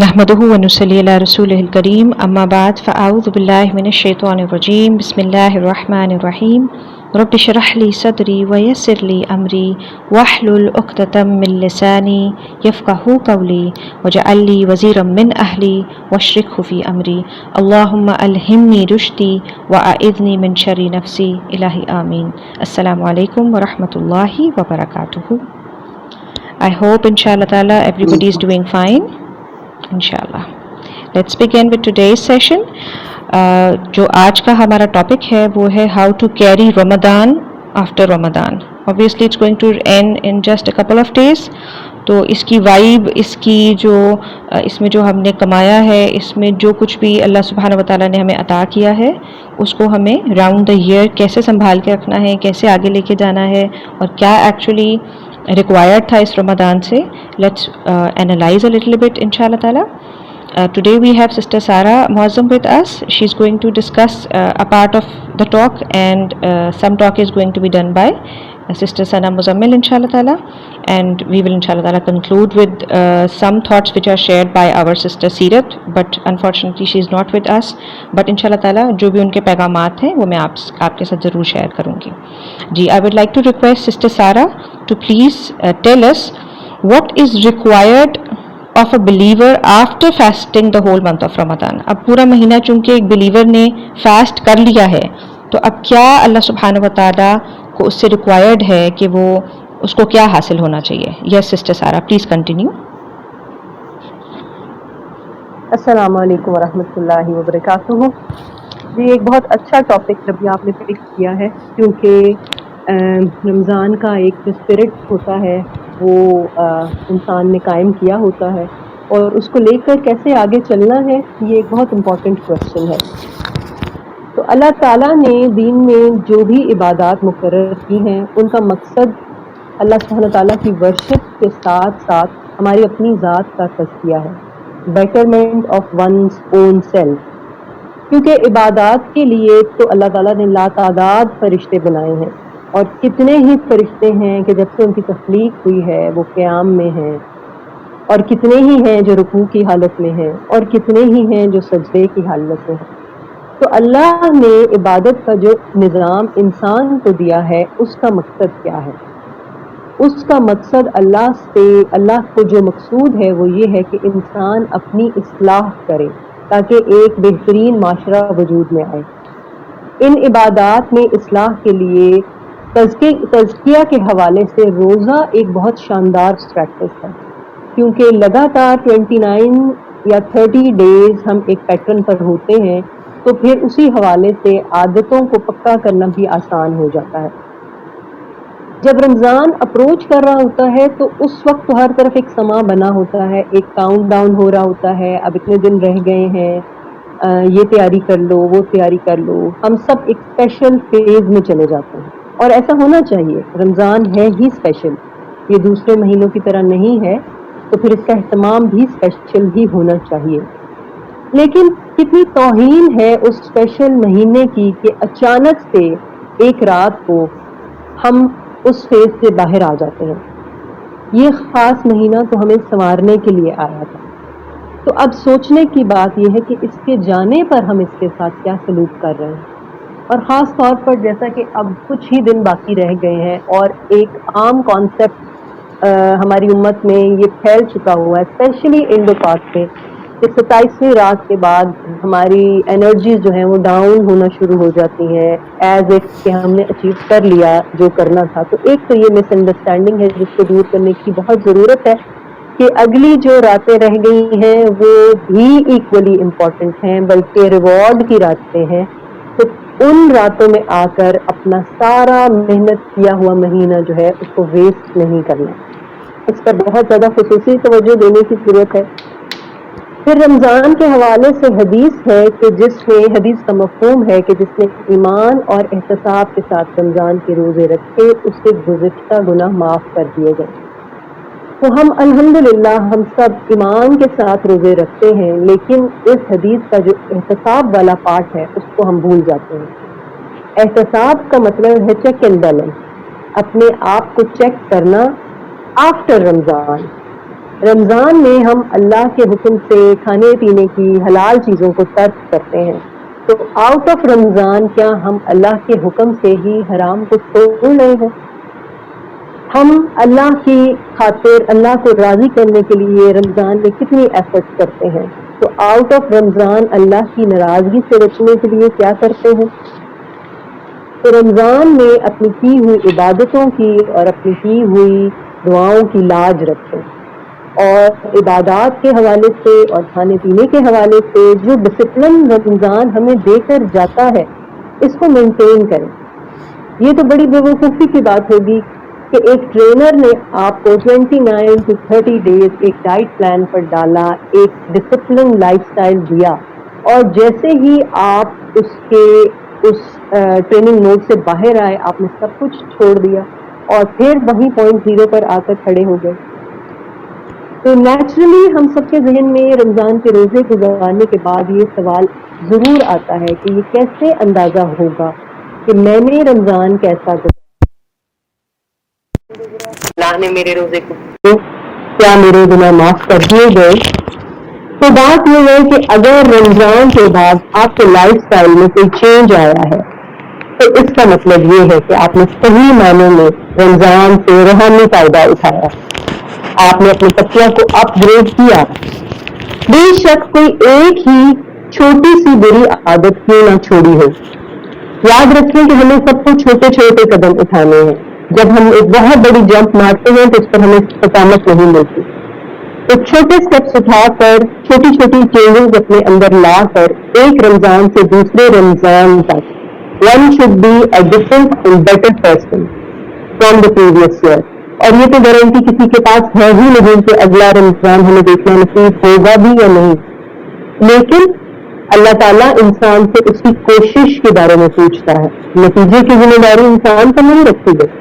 نحمده ونصلي على رسوله الكريم أما بعد فأعوذ بالله من الشيطان الرجيم بسم الله الرحمن الرحيم رب اشرح لي صدري ويسر لي أمري واحلل عقدة من لساني يفقهوا قولي واجعل لي وزيرا من أهلي واشركه في أمري اللهم ألهمني رشدي وأعذني من شر نفسي إلهي آمين. السلام عليكم ورحمة الله وبركاته. I hope inshallah ta'ala everybody is doing fine. انشاءاللہ let's begin with today's session. جو آج کا ہمارا ٹاپک ہے وہ ہے how to carry Ramadan after Ramadan. obviously it's going to end in just a couple of days. تو اس کی وائب، اس کی جو اس میں جو ہم نے کمایا ہے، اس میں جو کچھ بھی اللہ سبحانہ و تعالیٰ نے ہمیں عطا کیا ہے، اس کو ہمیں راؤنڈ دا ایئر کیسے سنبھال کے رکھنا ہے، کیسے آگے لے کے جانا ہے، اور کیا ایکچولی ریکوائرڈ تھا اس رمضان سے. Let's analyze a little bit انشاءاللہ تعالیٰ. Today we have Sister Sara Muazzam with us. She's going to discuss a part of the talk, and some talk is going to be done by Sister Sana Muzammil inshallah ta'ala, and we will inshallah ta'ala conclude with some thoughts which are shared by our Sister Seerat, but unfortunately she is not with us. But inshallah ta'ala جو بھی ان کے پیغامات ہیں وہ میں آپ کے ساتھ ضرور شیئر کروں گی. جی I would like to request Sister Sara to please tell us what is required of a believer after fasting the whole month of Ramadan. اب پورا مہینہ چونکہ ایک بلیور نے فاسٹ کر لیا ہے، تو اب کیا اللہ سبحانہ و تعالیٰ کو اس سے ریکوائرڈ ہے کہ وہ اس کو کیا حاصل ہونا چاہیے. یس سسٹر سارا پلیز کنٹینیو. السلام علیکم ورحمۃ اللہ وبرکاتہ. جی ایک بہت اچھا ٹاپک ابھی آپ نے پک کیا ہے، کیونکہ رمضان کا ایک جو اسپرٹ ہوتا ہے وہ انسان نے قائم کیا ہوتا ہے، اور اس کو لے کر کیسے آگے چلنا ہے یہ ایک بہت امپورٹنٹ کویشچن ہے. تو اللہ تعالیٰ نے دین میں جو بھی عبادات مقرر کی ہیں ان کا مقصد اللہ سبحانہ تعالیٰ کی ورشپ کے ساتھ ساتھ ہماری اپنی ذات کا تزکیہ ہے، betterment of one's own self. کیونکہ عبادات کے لیے تو اللہ تعالیٰ نے لاتعداد فرشتے بنائے ہیں، اور کتنے ہی فرشتے ہیں کہ جب سے ان کی تخلیق ہوئی ہے وہ قیام میں ہیں، اور کتنے ہی ہیں جو رکوع کی حالت میں ہیں، اور کتنے ہی ہیں جو سجدے کی حالت میں ہیں. تو اللہ نے عبادت کا جو نظام انسان کو دیا ہے اس کا مقصد کیا ہے؟ اس کا مقصد اللہ کو جو مقصود ہے وہ یہ ہے کہ انسان اپنی اصلاح کرے تاکہ ایک بہترین معاشرہ وجود میں آئے. ان عبادات میں اصلاح کے لیے تزکیہ کے حوالے سے روزہ ایک بہت شاندار پریکٹس ہے، کیونکہ لگاتار 29 یا 30 ڈیز ہم ایک پیٹرن پر ہوتے ہیں، تو پھر اسی حوالے سے عادتوں کو پکا کرنا بھی آسان ہو جاتا ہے. جب رمضان اپروچ کر رہا ہوتا ہے تو اس وقت تو ہر طرف ایک سما بنا ہوتا ہے، ایک کاؤنٹ ڈاؤن ہو رہا ہوتا ہے، اب اتنے دن رہ گئے ہیں، یہ تیاری کر لو، وہ تیاری کر لو. ہم سب ایک اسپیشل فیز میں چلے جاتے ہیں، اور ایسا ہونا چاہیے. رمضان ہے ہی اسپیشل، یہ دوسرے مہینوں کی طرح نہیں ہے، تو پھر اس کا اہتمام بھی اسپیشل ہی ہونا چاہیے. لیکن کتنی توہین ہے اس اسپیشل مہینے کی کہ اچانک سے ایک رات کو ہم اس فیز سے باہر آ جاتے ہیں. یہ خاص مہینہ تو ہمیں سنوارنے کے لیے آیا تھا. تو اب سوچنے کی بات یہ ہے کہ اس کے جانے پر ہم اس کے ساتھ کیا سلوک کر رہے ہیں، اور خاص طور پر جیسا کہ اب کچھ ہی دن باقی رہ گئے ہیں اور ایک عام کانسیپٹ ہماری امت میں یہ پھیل چکا ہوا ہے، اسپیشلی انڈو پاک میں، کہ 27ویں رات کے بعد ہماری انرجیز جو ہیں وہ ڈاؤن ہونا شروع ہو جاتی ہیں، ایز اف کہ ہم نے اچیو کر لیا جو کرنا تھا. تو ایک تو یہ مس انڈرسٹینڈنگ ہے جس کو دور کرنے کی بہت ضرورت ہے کہ اگلی جو راتیں رہ گئی ہیں وہ بھی ایکولی امپورٹنٹ ہیں، بلکہ ریوارڈ کی راتیں ہیں. تو ان راتوں میں آ کر اپنا سارا محنت کیا ہوا مہینہ جو ہے اس کو ویسٹ نہیں کرنا، اس پر بہت زیادہ خصوصی توجہ دینے کی ضرورت ہے. پھر رمضان کے حوالے سے حدیث ہے کہ حدیث کا مفہوم ہے کہ جس نے ایمان اور احتساب کے ساتھ رمضان کے روزے رکھے اس سے گزشتہ گناہ معاف کر دیے گئے. تو ہم الحمدللہ ہم سب ایمان کے ساتھ روزے رکھتے ہیں، لیکن اس حدیث کا جو احتساب والا پارٹ ہے اس کو ہم بھول جاتے ہیں. احتساب کا مطلب ہے چیک اینڈ بیلنس، اپنے آپ کو چیک کرنا آفٹر رمضان. رمضان میں ہم اللہ کے حکم سے کھانے پینے کی حلال چیزوں کو ترک کرتے ہیں، تو آؤٹ آف رمضان کیا ہم اللہ کے حکم سے ہی حرام کو چھوڑ رہے ہیں؟ ہم اللہ کی خاطر اللہ کو راضی کرنے کے لیے رمضان میں کتنی ایفرٹس کرتے ہیں، تو آؤٹ آف رمضان اللہ کی ناراضگی سے بچنے کے لیے کیا کرتے ہیں؟ تو رمضان میں اپنی کی ہوئی عبادتوں کی اور اپنی کی ہوئی دعاؤں کی لاج رکھیں، اور عبادات کے حوالے سے اور کھانے پینے کے حوالے سے جو ڈسپلن رمضان ہمیں دے کر جاتا ہے اس کو مینٹین کریں۔ یہ تو بڑی بے وقوفی کی بات ہوگی کہ ایک ٹرینر نے آپ کو 29 to 30 ڈیز ایک ڈائٹ پلان پر ڈالا، ایک ڈسپلن لائف سٹائل دیا، اور جیسے ہی آپ اس ٹریننگ موڈ سے باہر آئے آپ نے سب کچھ چھوڑ دیا اور پھر وہیں پوائنٹ زیرو پر آ کر کھڑے ہو گئے۔ تو نیچرلی ہم سب کے ذہن میں رمضان کے روزے گزارنے کے بعد یہ سوال ضرور آتا ہے کہ یہ کیسے اندازہ ہوگا کہ میں نے رمضان کیسا گزارا، اللہ نے میرے روزے کو کیا میرے گناہ معاف کر دیے گئے؟ تو بات یہ ہے کہ اگر رمضان کے بعد آپ کے لائف سٹائل میں کوئی چینج آیا ہے تو اس کا مطلب یہ ہے کہ آپ نے صحیح معنوں میں رمضان سے روحانی فائدہ اٹھایا، آپ نے اپنی تقویٰ کو اپ گریڈ کیا۔ بے شک کوئی ایک ہی چھوٹی سی بری عادت کیوں نہ چھوڑی ہو، یاد رکھیں کہ ہمیں سب کو چھوٹے چھوٹے قدم اٹھانے ہیں، جب ہم ایک بہت بڑی جمپ مارتے ہیں تو اس پر ہمیں استقامت نہیں ملتی، تو چھوٹے سٹیپس اٹھا کر چھوٹی چھوٹی چینجز اپنے اندر لا کر ایک رمضان سے دوسرے رمضان تک one should be a different and better person from the previous year۔ اور یہ تو گارنٹی کسی کے پاس ہے ہی نہیں کہ اگلا رمضان ہمیں دیکھنا نصیب ہوگا بھی یا نہیں، لیکن اللہ تعالیٰ انسان سے اس کی کوشش کے بارے میں پوچھتا ہے، نتیجے کی ذمہ داری انسان پر نہیں رکھی گئی۔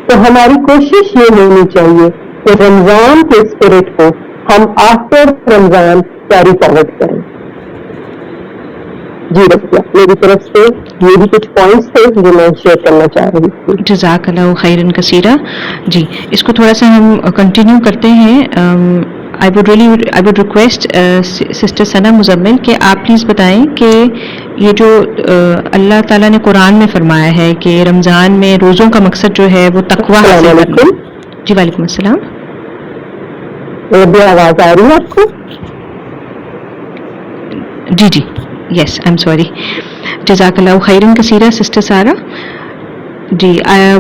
تو ہماری کوشش یہ ہونی چاہیے کہ رمضان کے اسپرٹ کو ہم آفٹر رمضان کیری فارورڈ کریں۔ جی رکھیے، میری طرف سے یہ بھی کچھ پوائنٹس تھے جو میں شیئر کرنا چاہ رہی تھی۔ جزاک اللہ خیرن کثیرہ۔ جی اس کو تھوڑا سا ہم کنٹینیو کرتے ہیں۔ I would request سسٹر ثنا مزمل کہ آپ پلیز بتائیں کہ یہ جو اللہ تعالیٰ نے قرآن میں فرمایا ہے کہ رمضان میں روزوں کا مقصد جو ہے وہ تقویٰ حاصل کرنا۔ جی وعلیکم السلام۔ آواز آ رہی ہے آپ کو؟ جی جی یس آئی ایم سوری۔ جزاک اللہ خیرن کثیرہ سسٹر سارا۔ جی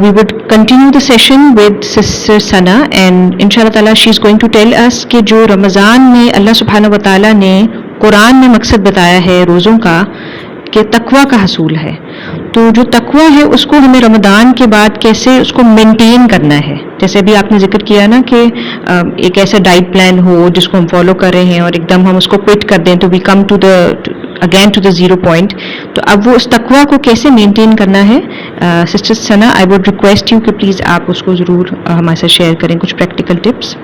we would continue the session with sister Sana and ان شاء اللہ تعالیٰ she is going to tell us کہ جو رمضان میں اللہ سبحانہ و تعالیٰ نے قرآن میں مقصد بتایا ہے روزوں کا کہ تقویٰ کا حصول ہے، تو جو تقویٰ ہے اس کو ہمیں رمضان کے بعد کیسے اس کو مینٹین کرنا ہے، جیسے ابھی آپ نے ذکر کیا نا کہ ایک ایسا ڈائٹ پلان ہو جس کو ہم فالو کر رہے ہیں اور ایک دم ہم اس کو کوئٹ کر دیں تو we come to the zero point, تو اب وہ اس تقویٰ کو کیسے مینٹین کرنا ہے۔ Sister Sana I would request you کہ پلیز آپ اس کو ضرور ہمارے ساتھ شیئر کریں کچھ پریکٹیکل ٹپس۔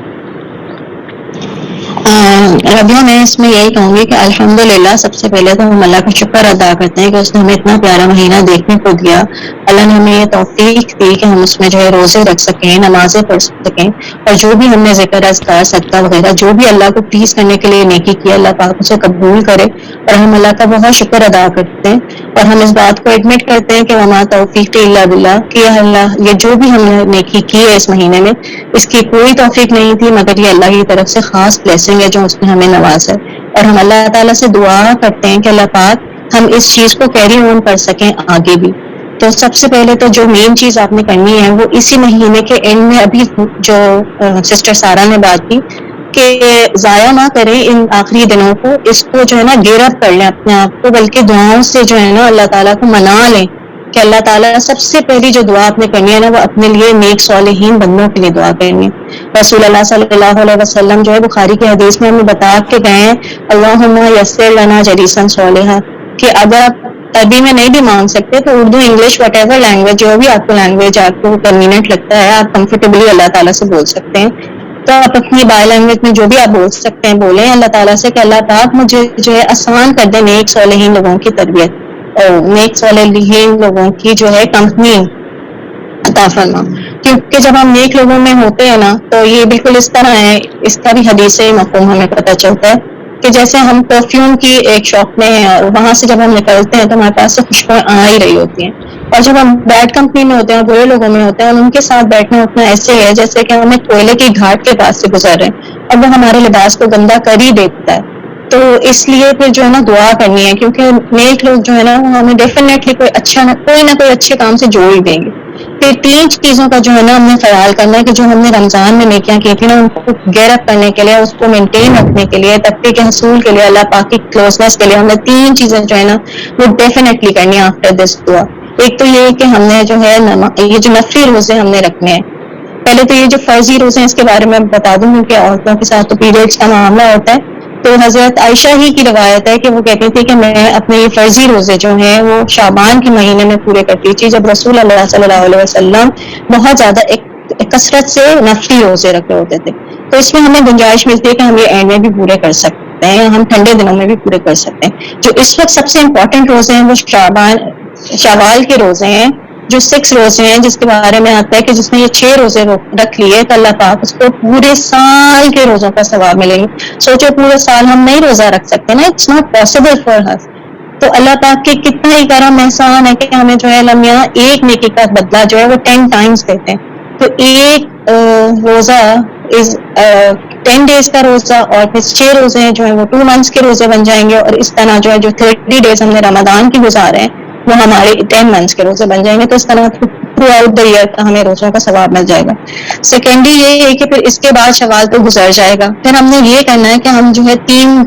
ربیہ میں اس میں یہی کہوں گی کہ الحمدللہ سب سے پہلے تو ہم اللہ کا شکر ادا کرتے ہیں کہ اس نے ہمیں اتنا پیارا مہینہ دیکھنے کو دیا، اللہ نے ہمیں یہ توفیق دی کہ ہم اس میں جو ہے روزے رکھ سکیں، نمازیں پڑھ سکیں، اور جو بھی ہم نے ذکر اذکار صدقہ وغیرہ جو بھی اللہ کو پلیز کرنے کے لیے نیکی کیا اللہ پاک اسے قبول کرے، اور ہم اللہ کا بہت شکر ادا کرتے ہیں، اور ہم اس بات کو ایڈمٹ کرتے ہیں کہ وما توفیق الا باللہ، کہ اللہ یہ جو بھی ہم نے نیکی کی ہے اس مہینے میں اس کی کوئی توفیق نہیں تھی مگر یہ اللہ کی طرف سے خاص بلیسنگ ہے جو اس نے ہمیں نوازا ہے، اور ہم اللہ تعالیٰ سے دعا کرتے ہیں کہ اللہ پاک ہم اس چیز کو کیری آن کر سکیں آگے بھی۔ تو سب سے پہلے تو جو مین چیز آپ نے کرنی ہے وہ اسی مہینے کے اینڈ میں ابھی جو سسٹر سارا نے بات کی کہ ضائع نہ کریں ان آخری دنوں کو، اس کو جو ہے نا گیئر اپ کر لیں اپنے آپ کو، بلکہ دعاؤں سے جو ہے نا اللہ تعالیٰ کو منا لیں کہ اللہ تعالیٰ سب سے پہلی جو دعا آپ نے کرنی ہے نا وہ اپنے لیے نیک صالحین بندوں کے لیے دعا کرنی ہے۔ رسول اللہ صلی اللہ علیہ وسلم جو ہے بخاری کی حدیث میں ہمیں بتا کے گئے ہیں اللہم یسر لنا جلیسا صالحا، کہ اگر آپ عربی میں نہیں بھی مانگ سکتے تو Urdu English what ever language جو بھی آپ کو لینگویج آپ کو کنوینئنٹ لگتا ہے آپ کمفرٹیبلی اللہ تعالیٰ سے بول سکتے ہیں، تو آپ اپنی بائی لینگویج میں جو بھی آپ بول سکتے ہیں بولیں اللہ تعالیٰ سے کہ اللہ پاک مجھے جو ہے آسان کر دے نیک صالحین لوگوں کی تربیت اور نیک صالحین لوگوں کی جو ہے کمپنی عطا فرما۔ کیونکہ جب ہم نیک لوگوں میں ہوتے ہیں نا تو یہ بالکل اس طرح ہے، اس کا بھی حدیث مفہوم ہمیں پتہ چلتا ہے کہ جیسے ہم پرفیوم کی ایک شاپ میں ہیں اور وہاں سے جب ہم نکلتے ہیں تو ہمارے پاس سے خوشبوئیں آ ہی رہی ہوتی ہیں، اور جب ہم بیڈ کمپنی میں ہوتے ہیں اور برے لوگوں میں ہوتے ہیں اور ان کے ساتھ بیٹھنا اٹھنا ایسے ہے جیسے کہ ہمیں کوئلے کی گھاٹ کے پاس سے گزر رہے ہیں اور وہ ہمارے لباس کو گندا کر ہی دیتا ہے. تو اس لیے پھر جو ہے نا دعا کرنی ہے، کیونکہ نیک لوگ جو ہے نا وہ ہمیں ڈیفینیٹلی کوئی نہ کوئی اچھے کام سے جوڑ ہی دیں گے. پھر 3 چیزوں کا جو ہے نا ہم نے خیال کرنا ہے کہ جو ہم نے رمضان میں نیکیاں کی تھی نا ان کو گیر اپ کرنے کے لیے، اس کو مینٹین رکھنے کے لیے، تقوی کے حصول کے لیے، اللہ پاک کی کلوزنس کے لیے ہم نے 3 چیزیں جو ہے نا وہ ڈیفینیٹلی کرنی ہے آفٹر دس دعا. ایک تو یہ کہ ہم نے جو ہے یہ جو نفلی روزے ہم نے رکھنے ہیں. پہلے تو یہ جو فرضی روزے ہیں اس کے بارے میں بتا دوں کہ عورتوں کے ساتھ تو پیریڈس کا معاملہ ہوتا ہے، تو حضرت عائشہ ہی کی روایت ہے کہ وہ کہتی تھی کہ میں اپنے یہ فرضی روزے جو ہیں وہ شعبان کے مہینے میں پورے کرتی تھی، جب رسول اللہ صلی اللہ علیہ وسلم بہت زیادہ کثرت سے نفلی روزے رکھے ہوتے تھے. تو اس میں ہمیں گنجائش ملتی ہے کہ ہم یہ اینڈ میں بھی پورے کر سکتے ہیں یا ہم ٹھنڈے دنوں میں بھی پورے کر سکتے ہیں. جو اس وقت سب سے امپورٹنٹ روزے ہیں وہ شوال کے روزے ہیں، جو 6 روزے ہیں، جس کے بارے میں آتا ہے کہ جس نے یہ 6 روزے رکھ لیے تو اللہ پاک اس کو پورے سال کے روزوں کا ثواب ملے گا. سوچو پورے سال ہم نہیں روزہ رکھ سکتے نا، اٹس ناٹ پاسبل فار اس. تو اللہ پاک کے کتنا ہی کرم احسان ہے کہ ہمیں جو ہے لمحہ ایک نیکی کا بدلہ جو ہے وہ 10 ٹائمز دیتے ہیں. تو ایک روزہ 10 ڈیز کا روزہ اور پھر 6 روزے جو ہیں وہ 2 منتھس کے روزے بن جائیں گے، اور اس طرح جو ہے جو 30 ڈیز ہم نے رمضان کی گزارے ہیں وہ ہمارے 10 منتھس کے روزے بن جائیں گے. تو اس طرح تھرو آؤٹ دا ایئر کا ہمیں روزوں کا ثواب مل جائے گا. سیکنڈلی یہ ہے کہ پھر اس کے بعد شوال تو گزر جائے گا، پھر ہم نے یہ کرنا ہے کہ ہم جو ہے 3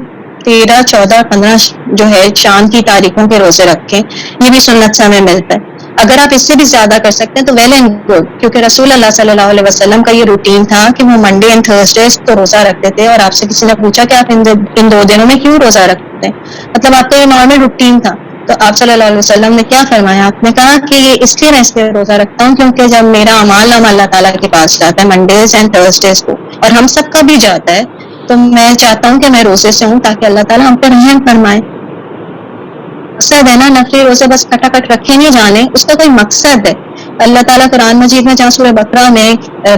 13 14 15 جو ہے چاند کی تاریخوں کے روزے رکھیں. یہ بھی سنت سے ہمیں ملتا ہے. اگر آپ اس سے بھی زیادہ کر سکتے ہیں تو ویل اینڈ گڈ، کیونکہ رسول اللہ صلی اللہ علیہ وسلم کا یہ روٹین تھا کہ وہ منڈے اینڈ تھرسڈیز کو روزہ رکھتے تھے. اور آپ سے کسی نے پوچھا کہ آپ ان 2 دنوں میں کیوں روزہ رکھتے ہیں، مطلب آپ کا یہ نارمل روٹین تھا. تو آپ صلی اللہ علیہ وسلم نے کیا فرمایا، آپ نے کہا کہ یہ اس لیے میں اس پہ روزہ رکھتا ہوں کیونکہ جب میرا اعمال نامہ اللہ تعالیٰ کے پاس جاتا ہے منڈیز اینڈ تھرسڈیز کو، اور ہم سب کا بھی جاتا ہے، تو میں چاہتا ہوں کہ میں روزے سے ہوں تاکہ اللہ تعالیٰ ہم پہ رحم فرمائے. مقصد ہے نا، نفلی روزے بس کھٹا رکھے نہیں جانے، اس کا کوئی مقصد ہے. اللہ تعالیٰ قرآن مجید میں جہاں سورہ بقرہ میں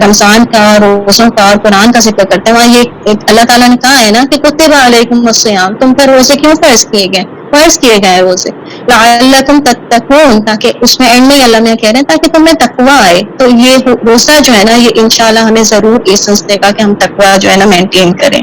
رمضان کا، روزوں کا اور قرآن کا ذکر کرتے ہیں، وہاں یہ اللہ تعالیٰ نے کہا ہے نا کہ کتب علیکم الصیام، تم پر روزے کیوں فرض کیے گئے روزے، لعلکم تتقون، تاکہ اس میں اینڈ میں اللہ میں کہہ رہے ہیں تاکہ تمہیں تقویٰ آئے. تو یہ روزہ جو ہے نا یہ انشاءاللہ ہمیں ضرور ایسنس دے گا کہ ہم تقویٰ جو ہے نا مینٹین کریں.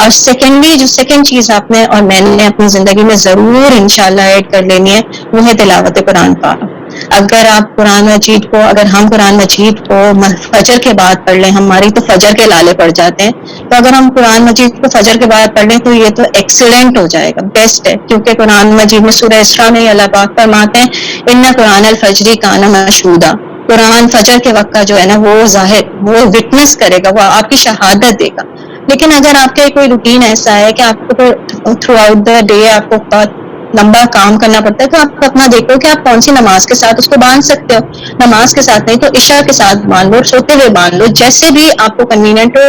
اور سیکنڈلی جو سیکنڈ چیز آپ نے اور میں نے اپنی زندگی میں ضرور انشاءاللہ ایڈ کر لینی ہے وہ ہے تلاوت قرآن پاک. اگر آپ قرآن مجید کو، اگر ہم قرآن مجید کو فجر کے بعد پڑھ لیں، ہماری تو فجر کے لالے پڑ جاتے ہیں، تو اگر ہم قرآن مجید کو فجر کے بعد پڑھ لیں تو یہ تو ایکسیلنٹ ہو جائے گا، بیسٹ ہے. کیونکہ قرآن مجید میں سورہ اسراء میں اللہ پاک فرماتے ہیں ان قرآن الفجر کان مشہودا، قرآن فجر کے وقت کا جو ہے نا وہ وہ وٹنس کرے گا، وہ آپ کی شہادت دے گا. لیکن اگر آپ کا کوئی روٹین ایسا ہے کہ آپ کو تھرو آؤٹ دا ڈے آپ کو بہت لمبا کام کرنا پڑتا ہے، تو آپ اپنا دیکھو کہ آپ کون سی نماز کے ساتھ اس کو باندھ سکتے ہو. نماز کے ساتھ نہیں تو عشاء کے ساتھ باندھ لو، سوتے ہوئے باندھ لو، جیسے بھی آپ کو کنوینئنٹ ہو.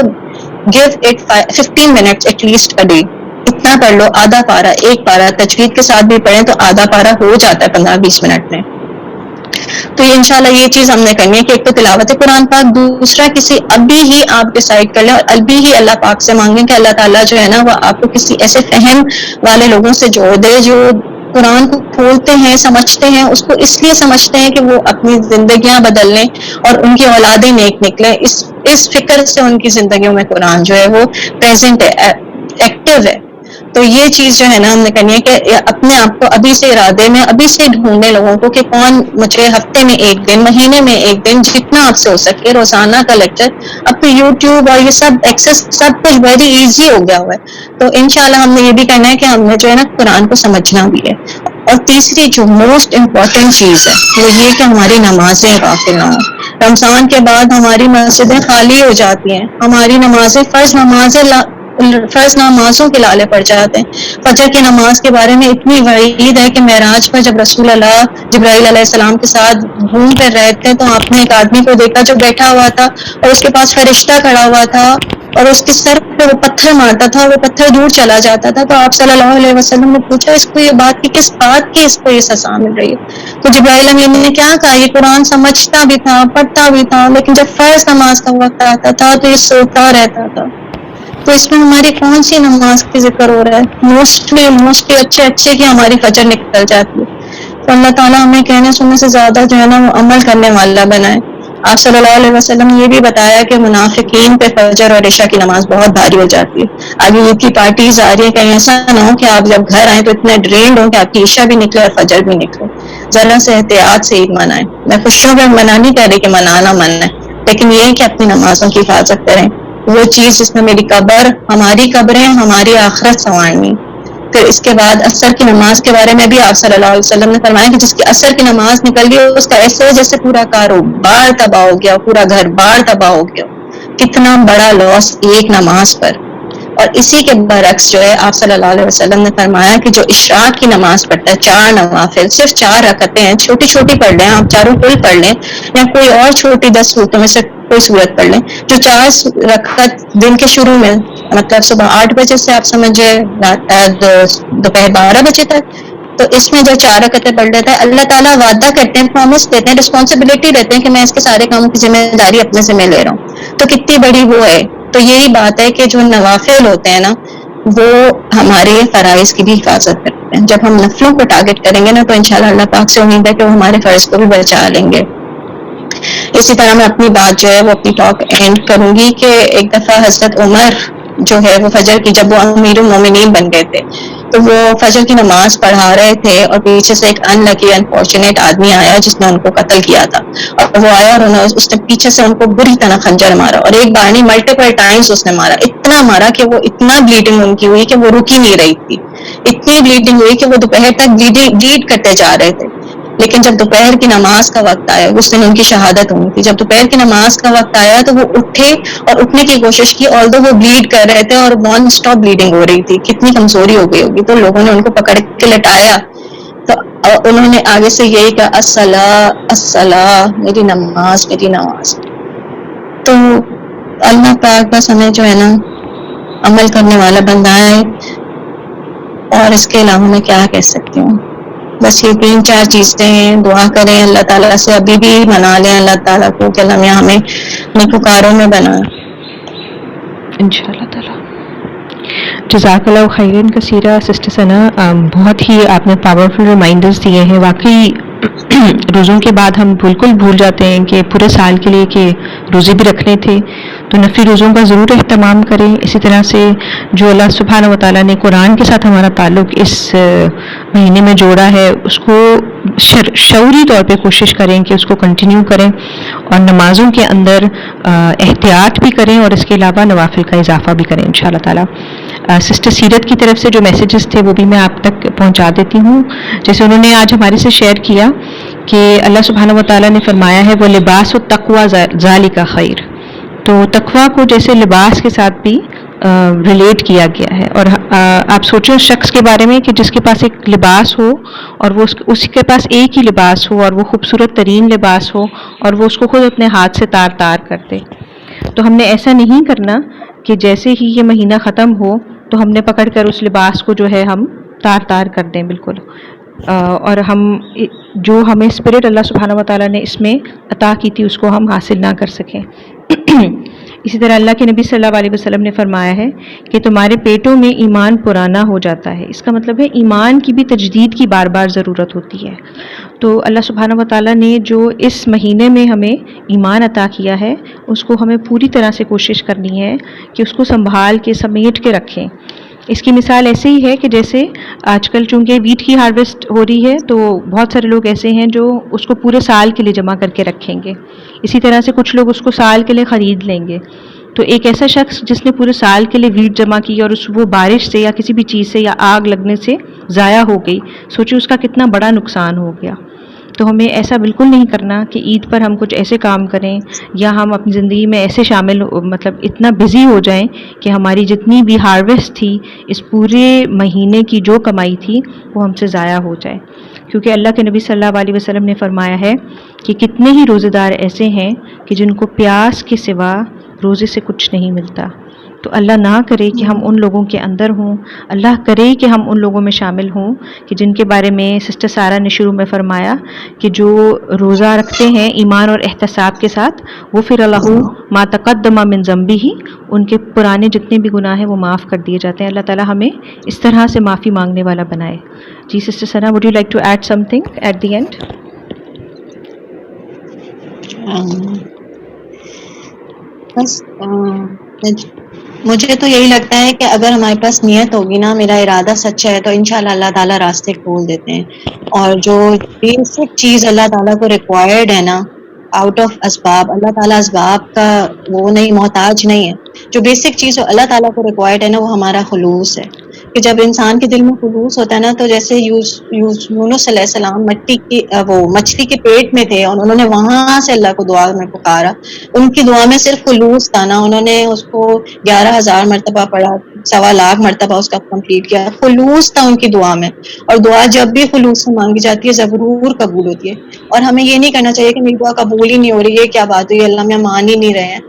Give it 15 minutes at least a day. اتنا پڑھ لو، آدھا پارا، ایک پارا، تجوید کے ساتھ بھی پڑھیں تو آدھا پارا ہو جاتا ہے 15-20 منٹ میں. تو انشاءاللہ یہ چیز ہم نے کرنی ہے کہ ایک تو تلاوت قرآن پاک، دوسرا کسی ابھی ہی آپ ڈیسائیڈ کر لیں اور ابھی ہی اللہ پاک سے مانگیں کہ اللہ تعالیٰ جو ہے نا وہ آپ کو کسی ایسے فہم والے لوگوں سے جوڑ دے جو قرآن کو کھولتے ہیں، سمجھتے ہیں، اس کو اس لیے سمجھتے ہیں کہ وہ اپنی زندگیاں بدل لیں اور ان کی اولادیں نیک نکلیں. اس فکر سے ان کی زندگیوں میں قرآن جو ہے وہ پریزنٹ ہے، ایکٹیو ہے. تو یہ چیز جو ہے نا ہم نے کرنی ہے کہ اپنے آپ کو ابھی سے ارادے میں ابھی سے ڈھونڈنے لوگوں کو کہ کون مجھے ہفتے میں 1 دن، مہینے میں 1 دن، جتنا آپ سے ہو سکے روزانہ کا لیکچر. اب تو یوٹیوب اور یہ سب ایکسس سب کچھ ویری ایزی ہو گیا ہوا ہے. تو انشاءاللہ ہم نے یہ بھی کرنا ہے کہ ہم نے جو ہے نا قرآن کو سمجھنا بھی ہے. اور تیسری جو موسٹ امپورٹنٹ چیز ہے وہ یہ کہ ہماری نمازیں غافل نہ ہوں. رمضان کے بعد ہماری مسجدیں خالی ہو جاتی ہیں، ہماری نمازیں فرض نمازوں کے لالے پڑ جاتے ہیں. فجر کی نماز کے بارے میں اتنی وعید ہے کہ معراج پر جب رسول اللہ جبرائیل علیہ السلام کے ساتھ گھوم کر رہے تھے تو آپ نے ایک آدمی کو دیکھا جو بیٹھا ہوا تھا اور اس کے پاس فرشتہ کھڑا ہوا تھا اور اس کے سر پہ وہ پتھر مارتا تھا، وہ پتھر دور چلا جاتا تھا. تو آپ صلی اللہ علیہ وسلم نے پوچھا اس کو یہ بات کی کس بات کی اس کو یہ سزا مل رہی ہے؟ تو جبرائیل امین نے کیا کہا، یہ قرآن سمجھتا بھی تھا، پڑھتا بھی تھا، لیکن جب فرض نماز کا وقت آتا تھا تو یہ سوتا رہتا تھا. تو اس میں ہماری کون سی نماز کی ذکر ہو رہا ہے؟ موسٹلی اچھے کی ہماری فجر نکل جاتی ہے. تو اللہ تعالیٰ ہمیں کہنے سننے سے زیادہ جو ہے نا وہ عمل کرنے والا بنائے. آپ صلی اللہ علیہ وسلم نے یہ بھی بتایا کہ منافقین پہ فجر اور عشاء کی نماز بہت بھاری ہو جاتی ہے. آگے عید کی پارٹیز آ رہی ہے، کہیں ایسا نہ ہو کہ آپ جب گھر آئیں تو اتنے ڈرینڈ ہوں کہ آپ کی عشاء بھی نکلے اور فجر بھی نکلے. ذرا سے احتیاط سے عید منائیں. میں خوشیوں پہ منع نہیں کر رہی کہ منانا من ہے، لیکن یہ کہ اپنی نمازوں کی حفاظت کریں. وہ چیز جس میں میری قبر، ہماری قبریں، ہماری آخرت سنوارنی. پھر اس کے بعد عصر کی نماز کے بارے میں بھی آپ صلی اللہ علیہ وسلم نے فرمایا کہ جس کی عصر کی نماز نکل گئی اس کا ایسے جیسے پورا کاروبار تباہ ہو گیا، پورا گھر بار تباہ ہو گیا. کتنا بڑا لاس ایک نماز پر. اور اسی کے برعکس جو ہے آپ صلی اللہ علیہ وسلم نے فرمایا کہ جو عشاء کی نماز پڑھتا ہے، 4 نوافل، صرف 4 رکعتیں ہیں، چھوٹی چھوٹی پڑھ لیں آپ، چاروں کل پڑھ لیں یا کوئی اور چھوٹی 10 صورتوں میں سے کوئی صورت پڑھ لیں. جو 4 رکعت دن کے شروع میں، مطلب صبح 8 بجے سے آپ سمجھے دوپہر 12 بجے تک، تو اس میں جو 4 رکعتیں پڑھ لیتا ہے، اللہ تعالیٰ وعدہ کرتے ہیں، پرومس دیتے ہیں، رسپانسبلٹی دیتے ہیں کہ میں اس کے سارے کاموں کی ذمہ داری اپنے ذمہ لے رہا ہوں. تو کتنی بڑی وہ ہے. تو یہی بات ہے کہ جو نوافل ہوتے ہیں نا وہ ہمارے فرائض کی بھی حفاظت کرتے ہیں. جب ہم نفلوں کو ٹارگٹ کریں گے نا تو انشاءاللہ اللہ پاک سے امید ہے کہ وہ ہمارے فرض کو بھی بچا لیں گے. اسی طرح میں اپنی بات جو ہے وہ اپنی ٹاک اینڈ کروں گی کہ ایک دفعہ حضرت عمر جو ہے وہ فجر کی، جب وہ امیر المومنین بن گئے تھے تو وہ فجر کی نماز پڑھا رہے تھے اور پیچھے سے ایک ان لکی انفارچونیٹ آدمی آیا جس نے ان کو قتل کیا تھا. اور وہ آیا اور اس نے پیچھے سے ان کو بری طرح خنجر مارا، اور ایک بار نہیں ملٹیپل ٹائمز اس نے مارا. اتنا مارا کہ وہ اتنا بلیڈنگ ان کی ہوئی کہ وہ رک ہی نہیں رہی تھی. اتنی بلیڈنگ ہوئی کہ وہ دوپہر تک بلیڈ کرتے جا رہے تھے. لیکن جب دوپہر کی نماز کا وقت آیا، اس دن ان کی شہادت ہونی تھی، جب دوپہر کی نماز کا وقت آیا تو وہ اٹھے اور اٹھنے کی کوشش کی، آلدو وہ بلیڈ کر رہے تھے اور نان اسٹاپ بلیڈنگ ہو رہی تھی. کتنی کمزوری ہو گئی ہوگی. تو لوگوں نے ان کو پکڑ کے لٹایا تو انہوں نے آگے سے یہی کہا، الصلاۃ الصلاۃ، میری نماز میری نماز. تو اللہ پاک بس ہمیں جو ہے نا عمل کرنے والا بنائے، اور اس کے علاوہ میں کیا کہہ سکتی ہوں. بس یہ 3-4 چیزیں ہیں. دعا کریں اللہ تعالیٰ سے، ابھی بھی منا لیں اللہ تعالیٰ کو کہ اللہ ہمیں نیکوکاروں میں بنائے انشاءاللہ تعالیٰ. جزاک اللہ خیرن کثیرہ سسٹر ثنا، بہت ہی آپ نے پاورفل ریمائنڈرز دیے ہیں. واقعی روزوں کے بعد ہم بالکل بھول جاتے ہیں کہ پورے سال کے لیے کہ روزے بھی رکھنے تھے. تو نفلی روزوں کا ضرور اہتمام کریں. اسی طرح سے جو اللہ سبحانہ و تعالیٰ نے قرآن کے ساتھ ہمارا تعلق اس مہینے میں جوڑا ہے اس کو شعوری طور پہ کوشش کریں کہ اس کو کنٹینیو کریں، اور نمازوں کے اندر احتیاط بھی کریں، اور اس کے علاوہ نوافل کا اضافہ بھی کریں انشاءاللہ تعالیٰ. سسٹر سیرت کی طرف سے جو میسیجز تھے وہ بھی میں آپ تک پہنچا دیتی ہوں. جیسے انہوں نے آج ہمارے سے شیئر کیا کہ اللہ سبحانہ و تعالیٰ نے فرمایا ہے وہ لباس التقویٰ ذالک خیر. تو تقویٰ کو جیسے لباس کے ساتھ بھی ریلیٹ کیا گیا ہے. اور آپ سوچیں اس شخص کے بارے میں کہ جس کے پاس ایک لباس ہو اور وہ اس کے پاس ایک ہی لباس ہو اور وہ خوبصورت ترین لباس ہو اور وہ اس کو خود اپنے ہاتھ سے تار تار کر دے. تو ہم نے ایسا نہیں کرنا کہ جیسے ہی یہ مہینہ ختم ہو تو ہم نے پکڑ کر اس لباس کو جو ہے ہم تار تار کر دیں بالکل، اور ہم جو ہمیں اسپرٹ اللہ سبحانہ و تعالیٰ نے اس میں عطا کی تھی اس کو ہم حاصل نہ کر سکیں. اسی طرح اللہ کے نبی صلی اللہ علیہ وسلم نے فرمایا ہے کہ تمہارے پیٹوں میں ایمان پرانا ہو جاتا ہے. اس کا مطلب ہے ایمان کی بھی تجدید کی بار بار ضرورت ہوتی ہے. تو اللہ سبحانہ و تعالیٰ نے جو اس مہینے میں ہمیں ایمان عطا کیا ہے اس کو ہمیں پوری طرح سے کوشش کرنی ہے کہ اس کو سنبھال کے سمیٹ کے رکھیں. اس کی مثال ایسے ہی ہے کہ جیسے آج کل چونکہ ویٹ کی ہارویسٹ ہو رہی ہے تو بہت سارے لوگ ایسے ہیں جو اس کو پورے سال کے لیے جمع کر کے رکھیں گے. اسی طرح سے کچھ لوگ اس کو سال کے لیے خرید لیں گے. تو ایک ایسا شخص جس نے پورے سال کے لیے ویٹ جمع کی اور وہ بارش سے یا کسی بھی چیز سے یا آگ لگنے سے ضائع ہو گئی، سوچیں اس کا کتنا بڑا نقصان ہو گیا. تو ہمیں ایسا بالکل نہیں کرنا کہ عید پر ہم کچھ ایسے کام کریں یا ہم اپنی زندگی میں ایسے شامل مطلب اتنا بزی ہو جائیں کہ ہماری جتنی بھی ہارویسٹ تھی اس پورے مہینے کی جو کمائی تھی وہ ہم سے ضائع ہو جائے. کیونکہ اللہ کے نبی صلی اللہ علیہ وسلم نے فرمایا ہے کہ کتنے ہی روزے دار ایسے ہیں کہ جن کو پیاس کے سوا روزے سے کچھ نہیں ملتا. تو اللہ نہ کرے کہ ہم ان لوگوں کے اندر ہوں، اللہ کرے کہ ہم ان لوگوں میں شامل ہوں کہ جن کے بارے میں سسٹر سارہ نے شروع میں فرمایا کہ جو روزہ رکھتے ہیں ایمان اور احتساب کے ساتھ، غفر لہ ما تقدم من ذنبہ، ان کے پرانے جتنے بھی گناہ ہیں وہ معاف کر دیے جاتے ہیں. اللہ تعالیٰ ہمیں اس طرح سے معافی مانگنے والا بنائے. جی sister Sana, would you like to add something at the end? بس مجھے تو یہی لگتا ہے کہ اگر ہمارے پاس نیت ہوگی نا، میرا ارادہ سچا ہے، تو انشاءاللہ اللہ تعالیٰ راستے کھول دیتے ہیں. اور جو بیسک چیز اللہ تعالیٰ کو ریکوائرڈ ہے نا، آؤٹ آف اسباب، اللہ تعالیٰ اسباب کا وہ نہیں، محتاج نہیں ہے. جو بیسک چیز اللہ تعالیٰ کو ریکوائرڈ ہے نا، وہ ہمارا خلوص ہے. کہ جب انسان کے دل میں خلوص ہوتا ہے نا، تو جیسے یونس علیہ السلام مچھلی کے پیٹ میں تھے اور انہوں نے وہاں سے اللہ کو دعا میں پکارا. ان کی دعا میں صرف خلوص تھا نا، انہوں نے اس کو 11,000 مرتبہ پڑھا، 1.25 مرتبہ اس کا کمپلیٹ کیا. خلوص تھا ان کی دعا میں. اور دعا جب بھی خلوص سے مانگی جاتی ہے ضرور قبول ہوتی ہے. اور ہمیں یہ نہیں کرنا چاہیے کہ میری دعا قبول ہی نہیں ہو رہی ہے، کیا بات ہوئی، اللہ میں مان ہی نہیں رہے ہیں.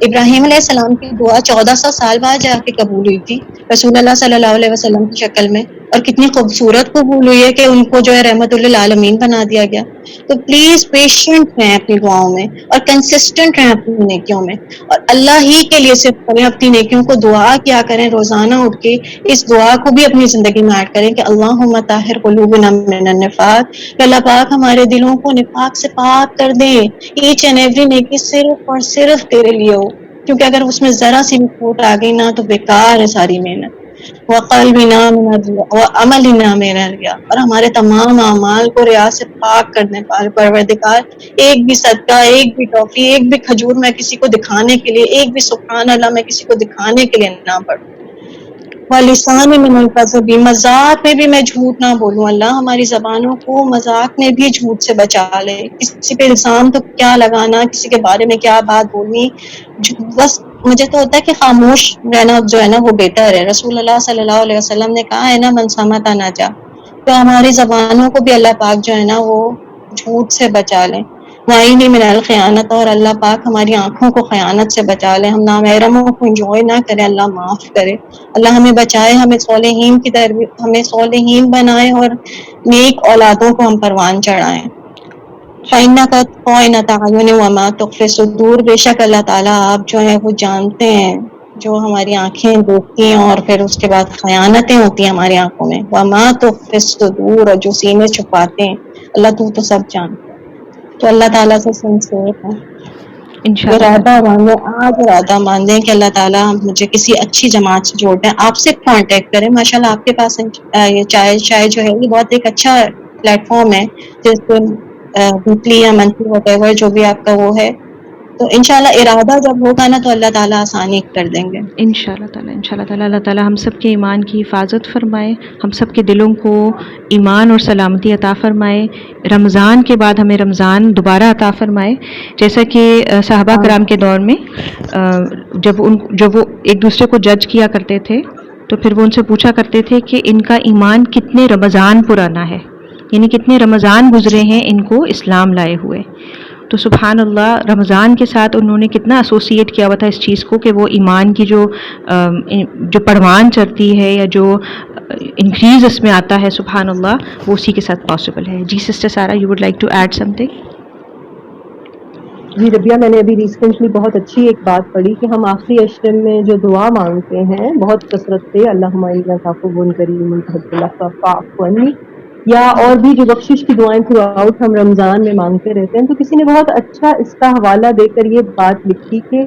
ابراہیم علیہ السلام کی دعا 1400 سال بعد جا کے قبول ہوئی تھی، رسول اللہ صلی اللہ علیہ وسلم کی شکل میں. اور کتنی خوبصورت قبول ہوئی ہے کہ ان کو جو ہے رحمت للعالمین بنا دیا گیا. تو پلیز پیشنٹ رہیں اپنی دعاؤں میں اور کنسسٹنٹ رہیں اپنی نیکیوں میں، اور اللہ ہی کے لیے صرف کریں اپنی نیکیوں کو. دعا کیا کریں روزانہ اٹھ کے، اس دعا کو بھی اپنی زندگی میں ایڈ کریں کہ اللہم طہر قلوبنا من النفاق، کہ اللہ پاک ہمارے دلوں کو نفاق سے پاک کر دیں. ایچ اینڈ ایوری نیکی صرف اور صرف تیرے لیے ہو، کیونکہ اگر اس میں ذرا سی بھی کھوٹ آ گئی نا تو بیکار ہے ساری محنت. وقلبنا من الریا وعملنا من الریا، اور ہمارے تمام اعمال کو ریا سے پاک کر دیں. پروردگار، ایک بھی صدقہ، ایک بھی ٹافی، ایک بھی کھجور میں کسی کو دکھانے کے لیے، ایک بھی سبحان اللہ میں کسی کو دکھانے کے لیے نہ پڑھوں. وَلِسَانِ مِنَ الْكَذِبِ، مذاق میں بھی میں جھوٹ نہ بولوں. اللہ ہماری زبانوں کو مذاق میں بھی جھوٹ سے بچا لے. کسی پہ الزام تو کیا لگانا، کسی کے بارے میں کیا بات بولنی. بس مجھے تو ہوتا ہے کہ خاموش رہنا جو ہے نا وہ بہتر ہے. رسول اللہ صلی اللہ علیہ وسلم نے کہا ہے نا، من صمت نجا. تو ہماری زبانوں کو بھی اللہ پاک جو ہے نا وہ جھوٹ سے بچا لیں. وَعِنِّ مِنَ الْخِیانَةِ، اور اللہ پاک ہماری آنکھوں کو خیانت سے بچا لے. ہم نامحرموں کو انجوائے نہ کریں، اللہ معاف کرے. اللہ ہمیں بچائے، ہمیں صالحین کی تربیت، ہمیں صالحین بنائے اور نیک اولادوں کو ہم پروان چڑھائیں. فَإِنَّكَ خَائِنَةُ أَعْيُنٍ وَمَا تُخْفِي الصُّدُورُ، بے شک اللہ تعالیٰ آپ جو ہیں وہ جانتے ہیں جو ہماری آنکھیں دیکھتی ہیں اور پھر اس کے بعد خیانتیں ہوتی ہیں ہماری آنکھوں میں. وَمَا تُخْفِي الصُّدُورُ، اور جو سینے چھپاتے ہیں. اللہ تو سب جانتا ہے. تو اللہ تعالیٰ سے سنسیئر ہے، انشاءاللہ. ارادہ باندھیں، آج ارادہ باندھیں کہ اللہ تعالیٰ مجھے کسی اچھی جماعت سے جوڑ دیں. آپ سے کانٹیکٹ کریں. ماشاءاللہ آپ کے پاس یہ چائے جو ہے یہ بہت ایک اچھا پلیٹ فارم ہے، جس پہ ویکلی یا منتھلی وٹ ایور جو بھی آپ کا وہ ہے. تو انشاءاللہ ارادہ جب ہوگا نا تو اللہ تعالیٰ آسانی کر دیں گے. انشاءاللہ تعالیٰ اللہ تعالیٰ ہم سب کے ایمان کی حفاظت فرمائے، ہم سب کے دلوں کو ایمان اور سلامتی عطا فرمائے. رمضان کے بعد ہمیں رمضان دوبارہ عطا فرمائے. جیسا کہ صحابہ کرام کے دور میں جب وہ ایک دوسرے کو جج کیا کرتے تھے تو پھر وہ ان سے پوچھا کرتے تھے کہ ان کا ایمان کتنے رمضان پرانا ہے، یعنی کتنے رمضان گزرے ہیں ان کو اسلام لائے ہوئے. تو سبحان اللہ، رمضان کے ساتھ انہوں نے کتنا ایسوسیٹ کیا ہوا تھا اس چیز کو کہ وہ ایمان کی جو پروان چڑھتی ہے یا جو انکریز اس میں آتا ہے، سبحان اللہ، وہ اسی کے ساتھ پاسبل ہے. جی sister Sarah, you would like to add something? جی ربیہ، میں نے ابھی ریسنٹلی بہت اچھی ایک بات پڑھی کہ ہم آخری عشر میں جو دعا مانگتے ہیں بہت کثرت سے، اللہم انک عفو کریم تحب العفو فاعف عنی، یا اور بھی جو بخشش کی دعائیں تھرو آؤٹ ہم رمضان میں مانگتے رہتے ہیں. تو کسی نے بہت اچھا اس کا حوالہ دے کر یہ بات لکھی کہ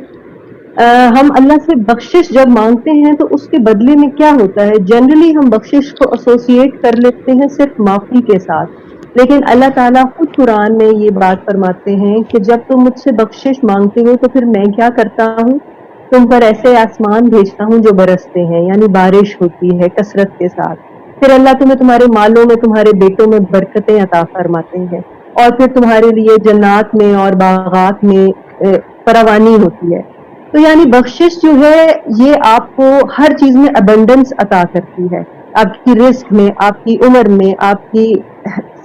ہم اللہ سے بخشش جب مانگتے ہیں تو اس کے بدلے میں کیا ہوتا ہے. جنرلی ہم بخشش کو ایسوسیٹ کر لیتے ہیں صرف معافی کے ساتھ، لیکن اللہ تعالیٰ خود قرآن میں یہ بات فرماتے ہیں کہ جب تم مجھ سے بخشش مانگتے ہو تو پھر میں کیا کرتا ہوں، تم پر ایسے آسمان بھیجتا ہوں جو برستے ہیں، یعنی بارش ہوتی ہے کثرت کے ساتھ. پھر اللہ تمہیں تمہارے مالوں میں، تمہارے بیٹوں میں برکتیں عطا فرماتے ہیں، اور پھر تمہارے لیے جنات میں اور باغات میں فراوانی ہوتی ہے. تو یعنی بخشش جو ہے یہ آپ کو ہر چیز میں ابنڈنس عطا کرتی ہے، آپ کی رزق میں، آپ کی عمر میں، آپ کی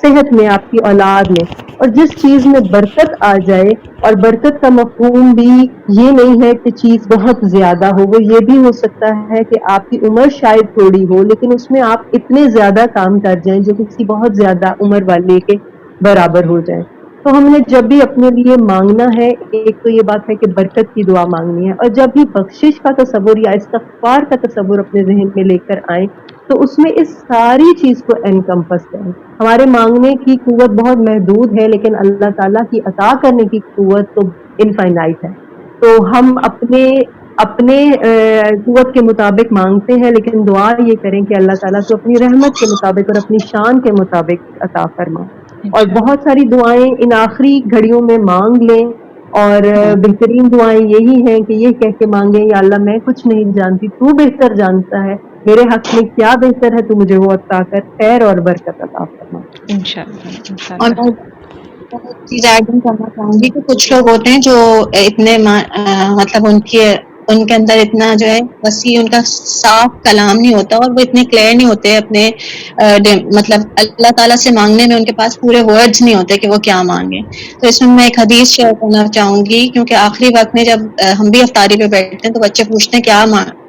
صحت میں، آپ کی اولاد میں. اور جس چیز میں برکت آ جائے، اور برکت کا مفہوم بھی یہ نہیں ہے کہ چیز بہت زیادہ ہو، وہ یہ بھی ہو سکتا ہے کہ آپ کی عمر شاید تھوڑی ہو لیکن اس میں آپ اتنے زیادہ کام کر جائیں جو کسی بہت زیادہ عمر والے کے برابر ہو جائے۔ تو ہم نے جب بھی اپنے لیے مانگنا ہے، ایک تو یہ بات ہے کہ برکت کی دعا مانگنی ہے، اور جب بھی بخشش کا تصور یا استغفار کا تصور اپنے ذہن میں لے کر آئیں تو اس میں اس ساری چیز کو انکمپس کریں۔ ہمارے مانگنے کی قوت بہت محدود ہے لیکن اللہ تعالیٰ کی عطا کرنے کی قوت تو انفائنائٹ ہے۔ تو ہم اپنے قوت کے مطابق مانگتے ہیں، لیکن دعا یہ کریں کہ اللہ تعالیٰ تو اپنی رحمت کے مطابق اور اپنی شان کے مطابق عطا فرمائے۔ اور انشاءاللہ۔ بہت ساری دعائیں ان آخری گھڑیوں میں مانگ لیں، اور بہترین دعائیں یہی ہیں کہ یہ کہہ کے مانگیں، یا اللہ میں کچھ نہیں جانتی، تو بہتر جانتا ہے، میرے حق میں کیا بہتر ہے، تو مجھے وہ عطا کر، خیر اور برکت عطا فرما۔ انشاءاللہ اور انشاءاللہ۔ میں ایک چیز ایڈ کرنا چاہوں گی کہ کچھ لوگ ہوتے ہیں جو اتنے مطلب ان کے اندر اتنا جو ہے وسیع ان کا صاف کلام نہیں ہوتا، اور وہ اتنے کلیئر نہیں ہوتے اپنے مطلب اللہ تعالیٰ سے مانگنے میں ان کے پاس پورے ورڈز نہیں ہوتے کہ وہ کیا مانگیں۔ تو اس میں ایک حدیث شیئر کرنا چاہوں گی، کیونکہ آخری وقت میں جب ہم بھی افطاری پہ بیٹھتے ہیں تو بچے پوچھتے ہیں کیا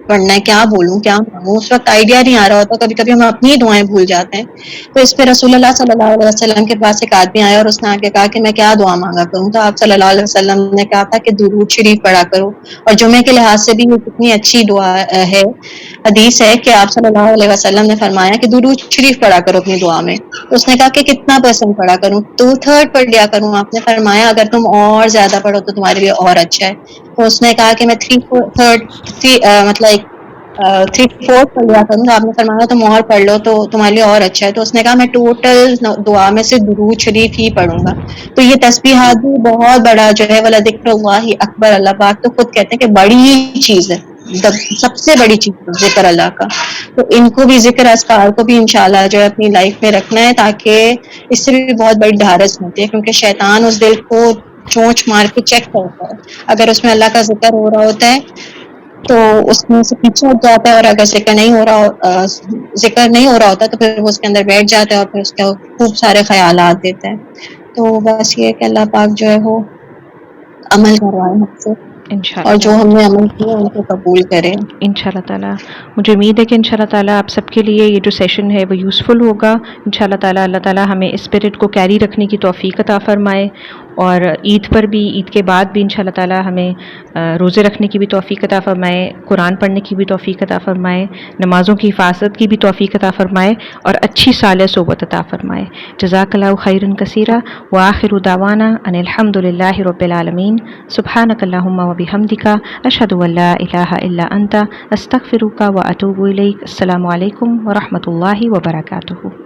پڑھنا ہے، کیا بولوں، کیا مانگوں، اس وقت آئیڈیا نہیں آ رہا ہوتا، کبھی کبھی ہم اپنی دعائیں بھول جاتے ہیں۔ تو اس پہ رسول اللہ صلی اللہ علیہ وسلم کے پاس ایک آدمی آیا اور اس نے آگے کہا کہ میں کیا دعا مانگا کروں، تو آپ صلی اللہ علیہ وسلم نے کہا تھا کہ درود شریف پڑھا کرو، اور جمعے کے لحاظ سے بھی یہ کتنی اچھی دعا ہے، حدیث ہے کہ آپ صلی اللہ علیہ وسلم نے فرمایا کہ درود شریف پڑھا کرو اپنی دعا میں۔ تو اس نے کہا کہ کتنا پرسنٹ پڑھا کروں، 2/3 پڑھ لیا کروں، آپ نے فرمایا اگر تم اور زیادہ پڑھو تو تمہارے لیے اور اچھا ہے۔ تو اس نے کہا کہ میں 3/4 مطلب 3/4 پڑھ لیا کروں، تو آپ نے فرمایا تم اور پڑھ لو تو تمہارے لیے اور اچھا ہے۔ تو اس نے کہا میں ٹوٹل دعا میں سے درود شریف ہی پڑھوں گا۔ تو یہ تسبیحات بھی بہت بڑا جو ہے وَلَذِکْرُ اللہِ اکبر، اللہ پاک تو خود کہتے ہیں کہ بڑی چیز ہے، سب سے بڑی چیز ہے ذکر اللہ کا۔ تو ان کو بھی ذکر اذکار کو بھی انشاءاللہ جو ہے اپنی لائف میں رکھنا ہے، تاکہ اس سے بھی بہت بڑی ڈھارس ہوتی ہے، کیونکہ شیطان اس دل کو چونچ مار کے چیک کرتا ہے۔ اگر اس میں اللہ کا ذکر ہو رہا ہوتا ہے تو اس میں سے پیچھے ہٹ جاتا ہے، اور اگر ذکر نہیں ہو رہا ہوتا تو پھر وہ اس کے اندر بیٹھ جاتا ہے اور پھر اس کے خوب سارے خیالات دیتا ہے۔ تو بس یہ کہ اللہ پاک جو ہے وہ عمل کروائے ہم سے، اور جو انشاءاللہ ہم نے عمل کیا ان کو قبول کرے۔ انشاءاللہ تعالیٰ مجھے امید ہے کہ انشاءاللہ تعالیٰ آپ سب کے لیے یہ جو سیشن ہے وہ یوزفل ہوگا۔ انشاءاللہ تعالیٰ اللہ تعالیٰ ہمیں اسپرٹ کو کیری رکھنے کی توفیق عطا فرمائے، اور عید پر بھی، عید کے بعد بھی انشاءاللہ تعالیٰ ہمیں روزے رکھنے کی بھی توفیق عطا فرمائے، قرآن پڑھنے کی بھی توفیق عطا فرمائے، نمازوں کی حفاظت کی بھی توفیق عطا فرمائے، اور اچھی صالح صحبت عطا فرمائے۔ جزاک اللہ خیرا کثیرا، وآخر دعوانا ان الحمد للہ رب العالمین۔ سبحانک اللہم وبحمدک، اشہد ان لا الہ الا انت، استغفرک واتوب الیک۔ السلام علیکم ورحمۃ اللہ وبرکاتہ۔